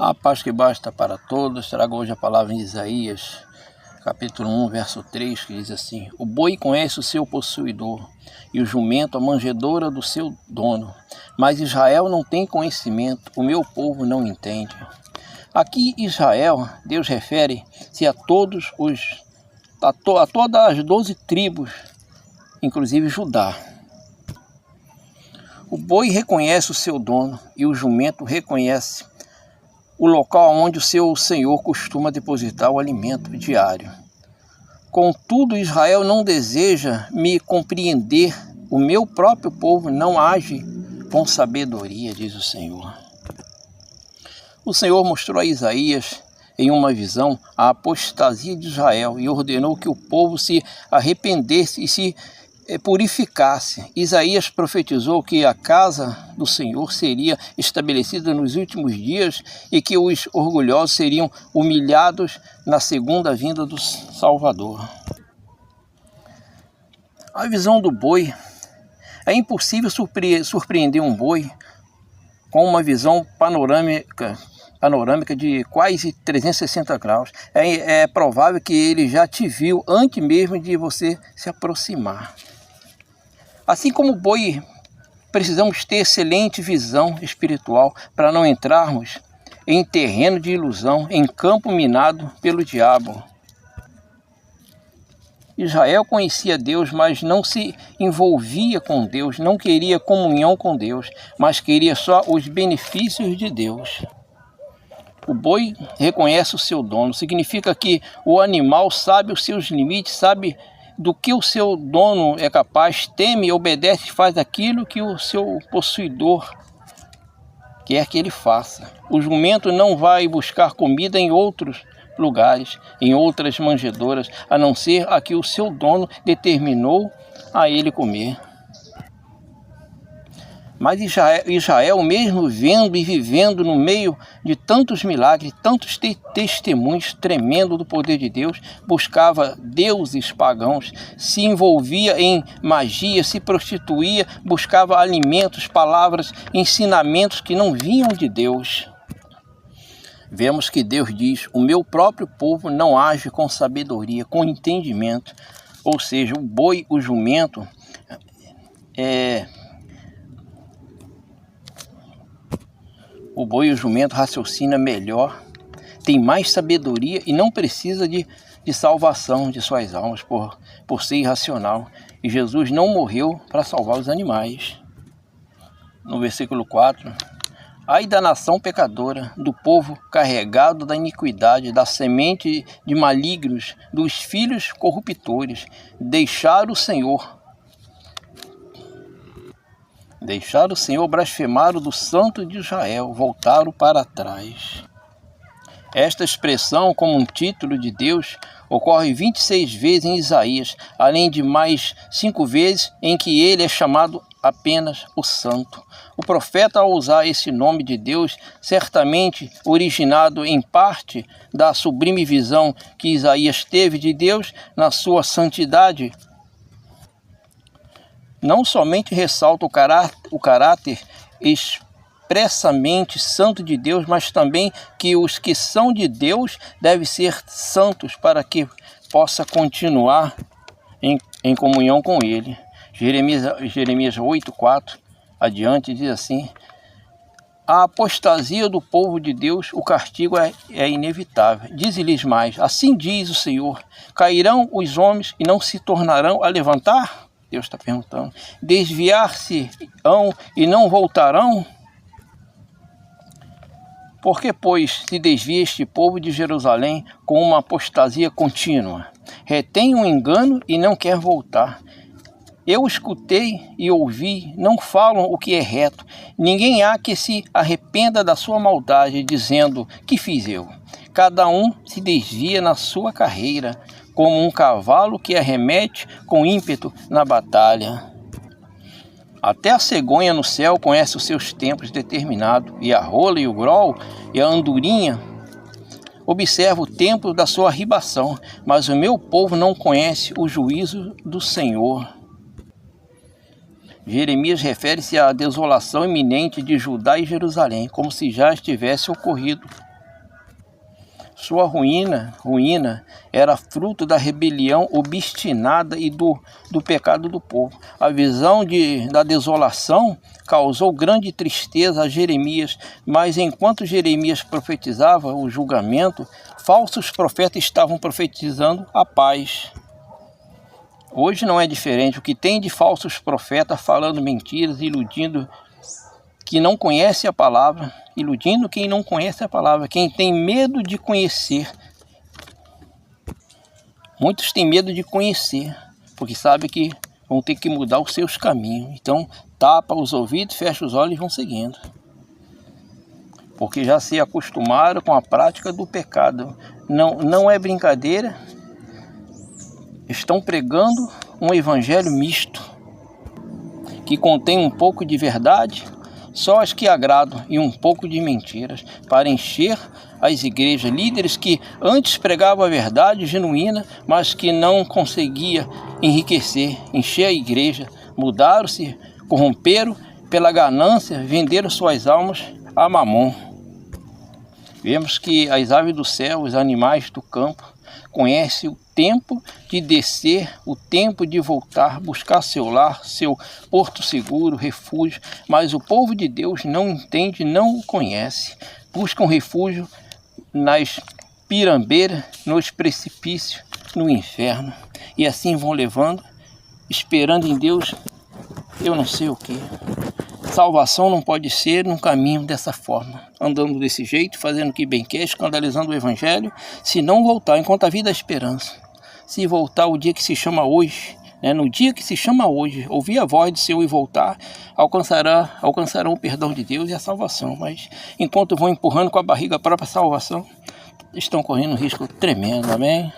A paz que basta para todos. Trago hoje a palavra em Isaías, capítulo 1, verso 3, que diz assim: O boi conhece o seu possuidor, e o jumento a manjedoura do seu dono. Mas Israel não tem conhecimento, o meu povo não entende. Aqui Israel, Deus refere-se a todas as 12 tribos, inclusive Judá. O boi reconhece o seu dono e o jumento reconhece o local onde o seu senhor costuma depositar o alimento diário. Contudo, Israel não deseja me compreender. O meu próprio povo não age com sabedoria, diz o Senhor. O Senhor mostrou a Isaías, em uma visão, a apostasia de Israel e ordenou que o povo se arrependesse e se purificasse. Isaías profetizou que a casa do Senhor seria estabelecida nos últimos dias e que os orgulhosos seriam humilhados na segunda vinda do Salvador. A visão do boi. É impossível surpreender um boi com uma visão panorâmica de quase 360 graus. É provável que ele já te viu antes mesmo de você se aproximar. Assim como o boi, precisamos ter excelente visão espiritual para não entrarmos em terreno de ilusão, em campo minado pelo diabo. Israel conhecia Deus, mas não se envolvia com Deus, não queria comunhão com Deus, mas queria só os benefícios de Deus. O boi reconhece o seu dono, significa que o animal sabe os seus limites, sabe do que o seu dono é capaz, teme, obedece e faz aquilo que o seu possuidor quer que ele faça. O jumento não vai buscar comida em outros lugares, em outras manjedouras, a não ser a que o seu dono determinou a ele comer. Mas Israel, mesmo vendo e vivendo no meio de tantos milagres, tantos testemunhos tremendos do poder de Deus, buscava deuses pagãos, se envolvia em magia, se prostituía, buscava alimentos, palavras, ensinamentos que não vinham de Deus. Vemos que Deus diz: o meu próprio povo não age com sabedoria, com entendimento. Ou seja, o boi, o jumento, raciocina melhor, tem mais sabedoria e não precisa de salvação de suas almas por ser irracional. E Jesus não morreu para salvar os animais. No versículo 4, ai da nação pecadora, do povo carregado da iniquidade, da semente de malignos, dos filhos corruptores, deixar o Senhor, blasfemaram do Santo de Israel, voltaram para trás. Esta expressão, como um título de Deus, ocorre 26 vezes em Isaías, além de mais 5 vezes em que ele é chamado apenas o Santo. O profeta, ao usar esse nome de Deus, certamente originado em parte da sublime visão que Isaías teve de Deus na sua santidade, não somente ressalta o caráter expressamente santo de Deus, mas também que os que são de Deus devem ser santos para que possa continuar em comunhão com Ele. Jeremias 8:4 adiante diz assim: a apostasia do povo de Deus, o castigo é inevitável. Diz-lhes mais: assim diz o Senhor, cairão os homens e não se tornarão a levantar? Deus está perguntando. Desviar-se-ão e não voltarão? Por que, pois, se desvia este povo de Jerusalém com uma apostasia contínua? Retém um engano e não quer voltar. Eu escutei e ouvi, não falam o que é reto. Ninguém há que se arrependa da sua maldade, dizendo: que fiz eu? Cada um se desvia na sua carreira, como um cavalo que arremete com ímpeto na batalha. Até a cegonha no céu conhece os seus tempos determinados, e a rola e o grol e a andorinha observa o tempo da sua arribação, mas o meu povo não conhece o juízo do Senhor. Jeremias refere-se à desolação iminente de Judá e Jerusalém, como se já tivesse ocorrido Sua ruína era fruto da rebelião obstinada e do pecado do povo. A visão da desolação causou grande tristeza a Jeremias, mas enquanto Jeremias profetizava o julgamento, falsos profetas estavam profetizando a paz. Hoje não é diferente. O que tem de falsos profetas falando mentiras, iludindo que não conhece a palavra, iludindo quem não conhece a palavra, quem tem medo de conhecer. Muitos têm medo de conhecer, porque sabem que vão ter que mudar os seus caminhos. Então, tapa os ouvidos, fecha os olhos e vão seguindo. Porque já se acostumaram com a prática do pecado. Não é brincadeira. Estão pregando um evangelho misto, que contém um pouco de verdade, só as que agradam, e um pouco de mentiras, para encher as igrejas. Líderes que antes pregavam a verdade genuína, mas que não conseguia enriquecer, encher a igreja, mudaram-se, corromperam pela ganância, venderam suas almas a Mamon. Vemos que as aves do céu, os animais do campo, conhecem o tempo de descer, o tempo de voltar, buscar seu lar, seu porto seguro, refúgio, mas o povo de Deus não entende, não o conhece. Buscam refúgio nas pirambeiras, nos precipícios, no inferno, e assim vão levando, esperando em Deus, eu não sei o que. Salvação não pode ser num caminho dessa forma, andando desse jeito, fazendo o que bem quer, escandalizando o evangelho, se não voltar, enquanto a vida é esperança. Se voltar o dia que se chama hoje, no dia que se chama hoje, ouvir a voz do Senhor e voltar, alcançarão o perdão de Deus e a salvação. Mas enquanto vão empurrando com a barriga a própria salvação, estão correndo um risco tremendo, amém?